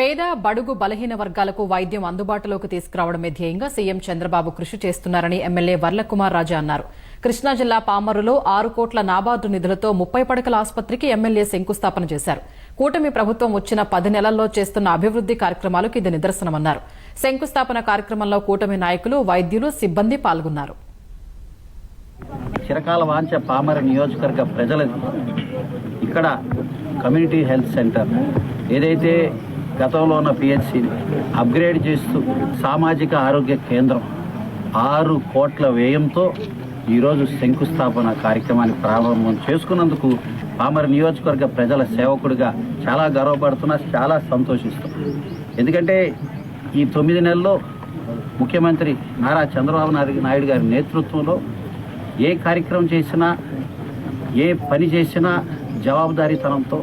పేద బడుగు బలహీన వర్గాలకు వైద్యం అందుబాటులోకి తీసుకురావడమే ధ్యేయంగా సీఎం చంద్రబాబు కృషి చేస్తున్నారని ఎమ్మెల్యే వర్లకుమార్ రాజా అన్నారు. కృష్ణా జిల్లా పామరులో 6 కోట్ల నాబార్డు నిధులతో 30 పడకల ఆసుపత్రికి ఎమ్మెల్యే శంకుస్థాపన చేశారు. కూటమి ప్రభుత్వం వచ్చిన 10 నెలల్లో చేస్తున్న అభివృద్ది కార్యక్రమాలకు ఇది నిదర్శనమన్నారు. శంకుస్థాపన కార్యక్రమంలో కూటమి నాయకులు, వైద్యులు, సిబ్బంది పాల్గొన్నారు. చిరకాల వాంఛ పామర నియోజకవర్గ ప్రజలది. ఇక్కడ కమ్యూనిటీ హెల్త్ సెంటర్ ఏదైతే గతంలో ఉన్న పిహెచ్సిని అప్గ్రేడ్ చేస్తూ సామాజిక ఆరోగ్య కేంద్రం 6 కోట్ల వ్యయంతో ఈరోజు శంకుస్థాపన కార్యక్రమాన్ని ప్రారంభం చేసుకున్నందుకు పామర నియోజకవర్గ ప్రజల సేవకుడిగా చాలా గర్వపడుతున్నా, చాలా సంతోషిస్తున్నా. ఎందుకంటే ఈ 9 నెలల్లో ముఖ్యమంత్రి నారా చంద్రబాబు నాయుడు గారి నేతృత్వంలో ఏ కార్యక్రమం చేసినా, ఏ పని చేసినా జవాబుదారీతనంతో,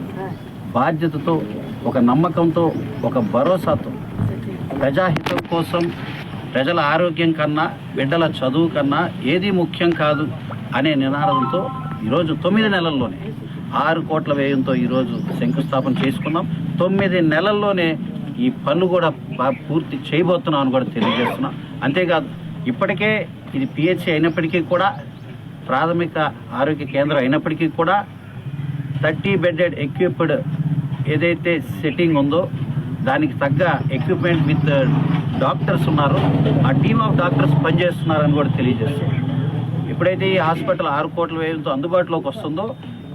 బాధ్యతతో, ఒక నమ్మకంతో, ఒక భరోసాతో, ప్రజాహితం కోసం, ప్రజల ఆరోగ్యం కన్నా, బిడ్డల చదువు కన్నా ఏది ముఖ్యం కాదు అనే నినాదంతో ఈరోజు 9 నెలల్లోనే 6 కోట్ల వ్యయంతో ఈరోజు శంకుస్థాపన చేసుకున్నాం. 9 నెలల్లోనే ఈ పనులు కూడా పూర్తి చేయబోతున్నాం అని కూడా తెలియజేస్తున్నాం. అంతేకాదు, ఇప్పటికే ఇది పిహెచ్సి అయినప్పటికీ కూడా, ప్రాథమిక ఆరోగ్య కేంద్రం అయినప్పటికీ కూడా 30 బెడెడ్ ఎక్విప్డ్ ఏదైతే సెట్టింగ్ ఉందో దానికి తగ్గ ఎక్విప్మెంట్ విత్ డాక్టర్స్ ఉన్నారు. ఆ టీమ్ ఆఫ్ డాక్టర్స్ పనిచేస్తున్నారని కూడా తెలియజేస్తున్నారు. ఎప్పుడైతే ఈ హాస్పిటల్ 6 కోట్ల వ్యయంతో అందుబాటులోకి వస్తుందో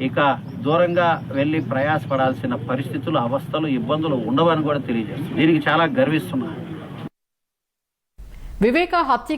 ఇక దూరంగా వెళ్ళి ప్రయాసపడాల్సిన పరిస్థితులు, అవస్థలు, ఇబ్బందులు ఉండవని కూడా తెలియజేస్తుంది. దీనికి చాలా గర్విస్తున్నారు. వివేక హత్యకి